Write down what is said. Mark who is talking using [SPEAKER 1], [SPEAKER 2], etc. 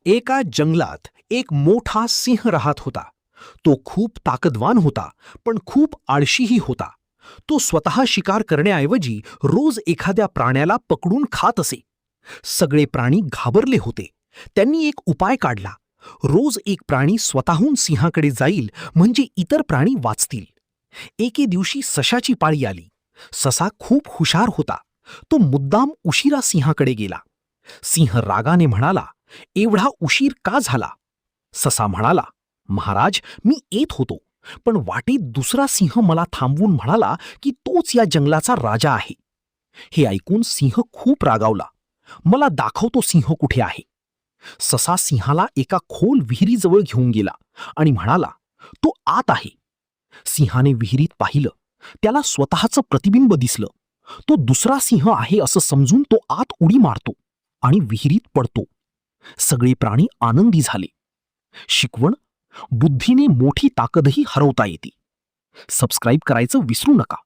[SPEAKER 1] एका जंगलात एक मोठा सिंह राहत होता. तो खूप ताकदवान होता, पण खूप आळशीही होता. तो स्वतः शिकार करण्याऐवजी रोज एखाद्या प्राण्याला पकडून खात असे. सगळे प्राणी घाबरले होते. त्यांनी एक उपाय काढला. रोज एक प्राणी स्वतःहून सिंहाकडे जाईल, म्हणजे इतर प्राणी वाचतील. एके दिवशी सशाची पाळी आली. ससा खूप हुशार होता. तो मुद्दाम उशिरा सिंहाकडे गेला. सिंह रागाने म्हणाला, "एवढा उशीर का झाला?" ससा म्हणाला, "महाराज, मी येत होतो, पण वाटेत दुसरा सिंह मला थांबवून म्हणाला की तोच या जंगलाचा राजा आहे." हे ऐकून सिंह खूप रागावला. "मला दाखवतो सिंह कुठे आहे." ससा सिंहाला एका खोल विहिरीजवळ घेऊन गेला आणि म्हणाला, "तो आत आहे." सिंहाने विहिरीत पाहिलं. त्याला स्वतःचं प्रतिबिंब दिसलं. तो दुसरा सिंह आहे असं समजून तो आत उडी मारतो आणि विहिरीत पडतो. सगळे प्राणी आनंदी झाले. शिकवण: बुद्धीने मोठी ताकदही हरवता येते. सबस्क्राईब करायचं विसरू नका.